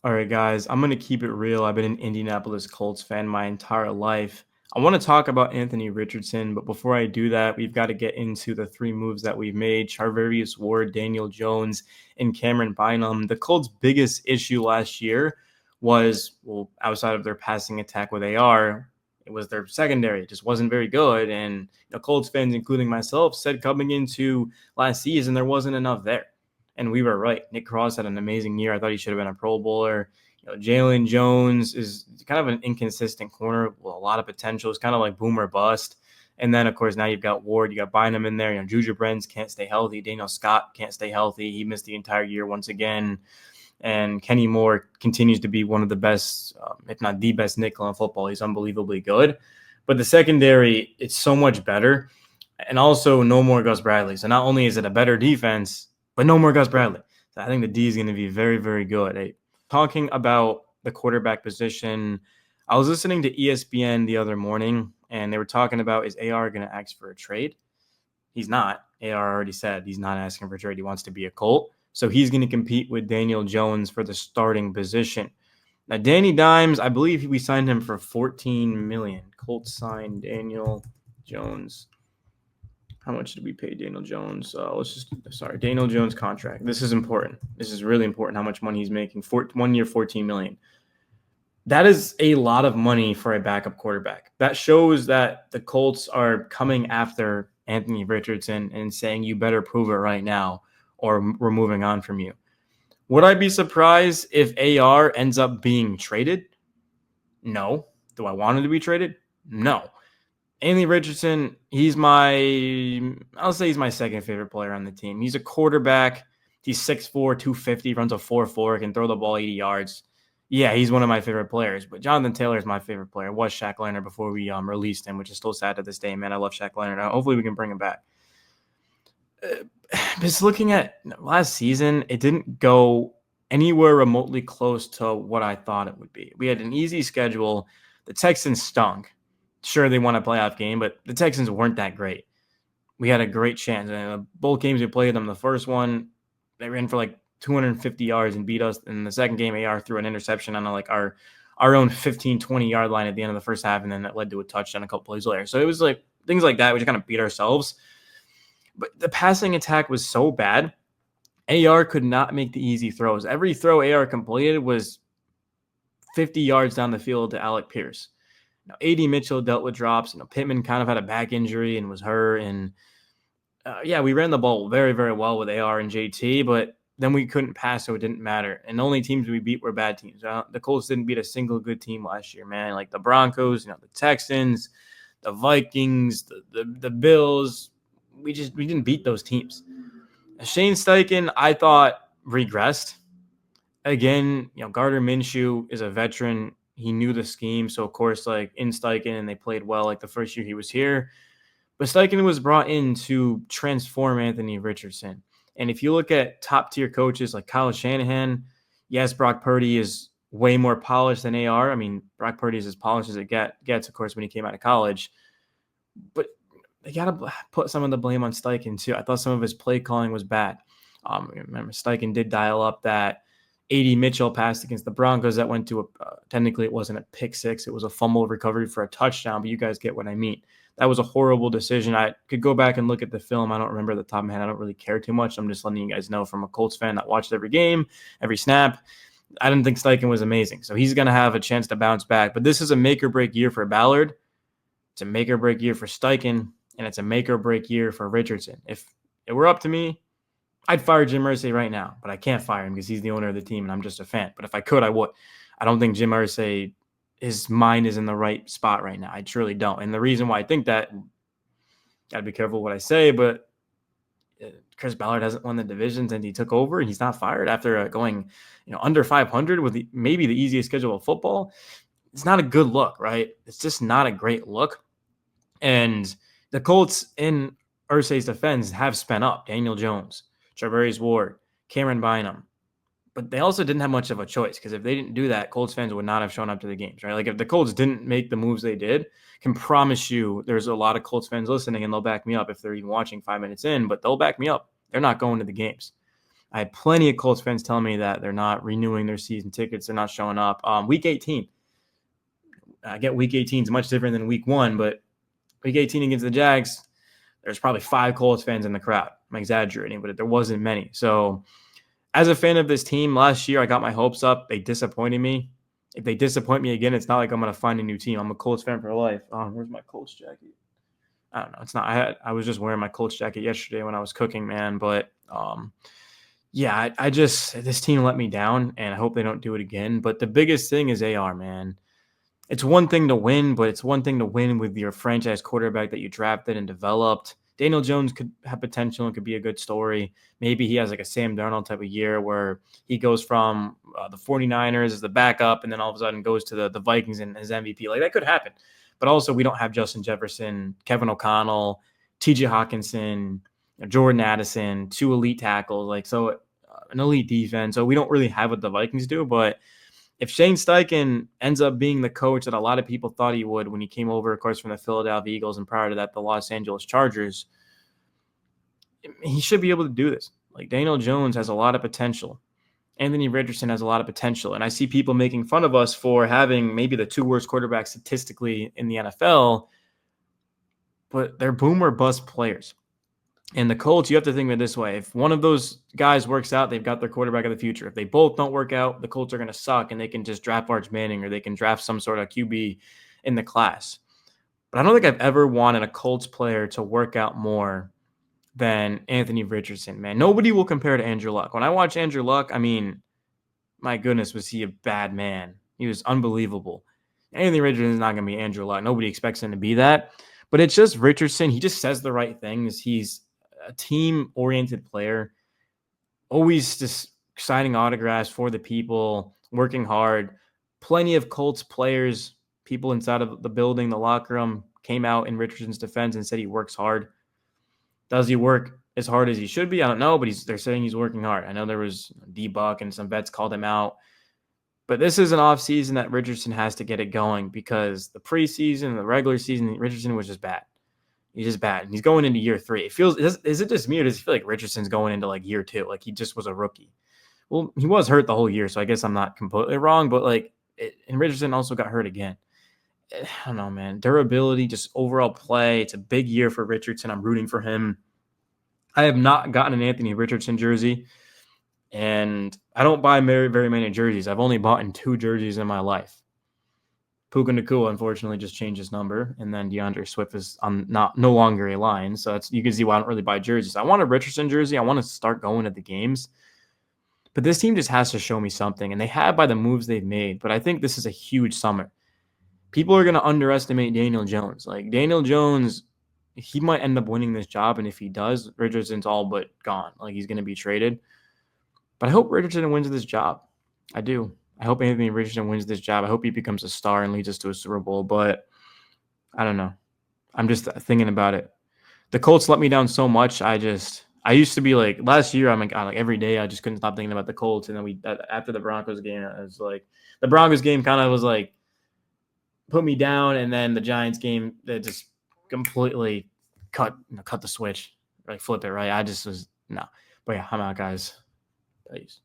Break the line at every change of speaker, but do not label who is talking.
All right, guys, I'm going to keep it real. I've been an Indianapolis Colts fan my entire life. I want to talk about Anthony Richardson, but before I do that, we've got to get into the three moves that we've made: Charvarius Ward, Daniel Jones, and Cameron Bynum. The Colts' biggest issue last year was, well, outside of their passing attack with AR, it was their secondary. It just wasn't very good. And Colts fans, including myself, said coming into last season there wasn't enough there. And we were right. Nick Cross had an amazing year. I thought he should have been a Pro Bowler. Jalen Jones is kind of an inconsistent corner with a lot of potential. It's kind of like boom or bust. And then, of course, now you've got Ward. You got Bynum in there. Juju Brents can't stay healthy. Daniel Scott can't stay healthy. He missed the entire year once again. And Kenny Moore continues to be one of the best, if not the best nickel in football. He's unbelievably good. But the secondary, it's so much better. And also no more Gus Bradley. So not only is it a better defense, but no more Gus Bradley. So I think the D is going to be very, very good. Talking about the quarterback position, I was listening to ESPN the other morning, and they were talking about, is AR going to ask for a trade? He's not. AR already said he's not asking for a trade. He wants to be a Colt. So he's going to compete with Daniel Jones for the starting position. Now, Danny Dimes, I believe we signed him for $14 million. Colts signed Daniel Jones. How much did we pay Daniel Jones? Daniel Jones contract. This is important. This is really important how much money he's making. 1 year, $14 million. That is a lot of money for a backup quarterback. That shows that the Colts are coming after Anthony Richardson and saying, you better prove it right now or we're moving on from you. Would I be surprised if AR ends up being traded? No. Do I want him to be traded? No. Anthony Richardson, I'll say he's my second favorite player on the team. He's a quarterback. He's 6'4", 250, runs a 4.4, can throw the ball 80 yards. Yeah, he's one of my favorite players, but Jonathan Taylor is my favorite player. Was Shaq Leonard before we released him, which is still sad to this day, man. I love Shaq Leonard. Hopefully we can bring him back. Just looking at last season, it didn't go anywhere remotely close to what I thought it would be. We had an easy schedule. The Texans stunk. Sure, they won a playoff game, but the Texans weren't that great. We had a great chance. And both games we played them, the first one, they ran for like 250 yards and beat us. In the second game, AR threw an interception on our own 15, 20-yard line at the end of the first half, and then that led to a touchdown a couple plays later. So it was like things like that. We just kind of beat ourselves. But the passing attack was so bad. AR could not make the easy throws. Every throw AR completed was 50 yards down the field to Alec Pierce. AD Mitchell dealt with drops. Pittman kind of had a back injury and was hurt. And we ran the ball very, very well with AR and JT, but then we couldn't pass, so it didn't matter. And the only teams we beat were bad teams. The Colts didn't beat a single good team last year, man. Like the Broncos, the Texans, the Vikings, the Bills. We didn't beat those teams. Shane Steichen, I thought, regressed. Again, Gardner Minshew is a veteran. He knew the scheme. So, of course, in Steichen, and they played well the first year he was here. But Steichen was brought in to transform Anthony Richardson. And if you look at top-tier coaches like Kyle Shanahan, yes, Brock Purdy is way more polished than AR. I mean, Brock Purdy is as polished as it gets, of course, when he came out of college. But they got to put some of the blame on Steichen, too. I thought some of his play calling was bad. Remember, Steichen did dial up that AD Mitchell passed against the Broncos that went to technically it wasn't a pick six. It was a fumble recovery for a touchdown, but you guys get what I mean. That was a horrible decision. I could go back and look at the film. I don't remember at the top of my head. I don't really care too much. I'm just letting you guys know from a Colts fan that watched every game, every snap. I didn't think Steichen was amazing. So he's going to have a chance to bounce back. But this is a make or break year for Ballard. It's a make or break year for Steichen. And it's a make or break year for Richardson. If it were up to me, I'd fire Jim Irsay right now, but I can't fire him because he's the owner of the team and I'm just a fan. But if I could, I would. I don't think Jim Irsay, his mind is in the right spot right now. I truly don't. And the reason why I think that, got to be careful what I say, but Chris Ballard hasn't won the divisions and he took over and he's not fired after going, under 500 with maybe the easiest schedule of football. It's not a good look, right? It's just not a great look. And the Colts, in Irsay's defense, have spent up Daniel Jones, Charvarius Ward, Cameron Bynum. But they also didn't have much of a choice because if they didn't do that, Colts fans would not have shown up to the games, right? If the Colts didn't make the moves they did, can promise you there's a lot of Colts fans listening and they'll back me up if they're even watching 5 minutes in, but they'll back me up. They're not going to the games. I had plenty of Colts fans telling me that they're not renewing their season tickets. They're not showing up. Week 18. I get week 18 is much different than week 1, but week 18 against the Jags, there's probably 5 Colts fans in the crowd. I'm exaggerating, but there wasn't many. So as a fan of this team, last year I got my hopes up. They disappointed me. If they disappoint me again, it's not like I'm going to find a new team. I'm a Colts fan for life. Where's my Colts jacket? I don't know. It's not. I was just wearing my Colts jacket yesterday when I was cooking, man. But yeah, I just this team let me down, and I hope they don't do it again. But the biggest thing is AR, man. It's one thing to win, but it's one thing to win with your franchise quarterback that you drafted and developed. Daniel Jones could have potential and could be a good story. Maybe he has like a Sam Darnold type of year where he goes from the 49ers as the backup and then all of a sudden goes to the Vikings and his MVP. Like that could happen. But also we don't have Justin Jefferson, Kevin O'Connell, TJ Hawkinson, Jordan Addison, 2 elite tackles. Like so an elite defense. So we don't really have what the Vikings do, but if Shane Steichen ends up being the coach that a lot of people thought he would when he came over, of course, from the Philadelphia Eagles and prior to that, the Los Angeles Chargers, he should be able to do this. Like Daniel Jones has a lot of potential. Anthony Richardson has a lot of potential. And I see people making fun of us for having maybe the 2 worst quarterbacks statistically in the NFL, but they're boom or bust players. And the Colts, you have to think of it this way. If one of those guys works out, they've got their quarterback of the future. If they both don't work out, the Colts are going to suck and they can just draft Arch Manning or they can draft some sort of QB in the class. But I don't think I've ever wanted a Colts player to work out more than Anthony Richardson, man. Nobody will compare to Andrew Luck. When I watch Andrew Luck, I mean, my goodness, was he a bad man. He was unbelievable. Anthony Richardson is not going to be Andrew Luck. Nobody expects him to be that. But it's just Richardson. He just says the right things. He's a team-oriented player, always just signing autographs for the people, working hard. Plenty of Colts players, people inside of the building, the locker room, came out in Richardson's defense and said he works hard. Does he work as hard as he should be? I don't know, but they're saying he's working hard. I know there was D-Buck and some vets called him out. But this is an offseason that Richardson has to get it going because the preseason, the regular season, Richardson was just bad. He's just bad. And he's going into year 3. It feels, is it just me or does it feel like Richardson's going into like year 2? Like he just was a rookie. Well, he was hurt the whole year, so I guess I'm not completely wrong, but and Richardson also got hurt again. I don't know, man. Durability, just overall play. It's a big year for Richardson. I'm rooting for him. I have not gotten an Anthony Richardson jersey, and I don't buy very, very many jerseys. I've only bought in 2 jerseys in my life. Puka Nacua, unfortunately, just changed his number, and then DeAndre Swift is no longer a line. So you can see why I don't really buy jerseys. I want a Richardson jersey. I want to start going to the games. But this team just has to show me something, and they have by the moves they've made. But I think this is a huge summer. People are going to underestimate Daniel Jones. Like, Daniel Jones, he might end up winning this job, and if he does, Richardson's all but gone. Like, he's going to be traded. But I hope Richardson wins this job. I do. I hope Anthony Richardson wins this job. I hope he becomes a star and leads us to a Super Bowl, but I don't know. I'm just thinking about it. The Colts let me down so much. I used to be like, last year, I'm like every day, I just couldn't stop thinking about the Colts. And then after the Broncos game, I was like, the Broncos game kind of was like, put me down. And then the Giants game, that just completely cut the switch, like flip it, right? I just was, no. But yeah, I'm out, guys. Peace.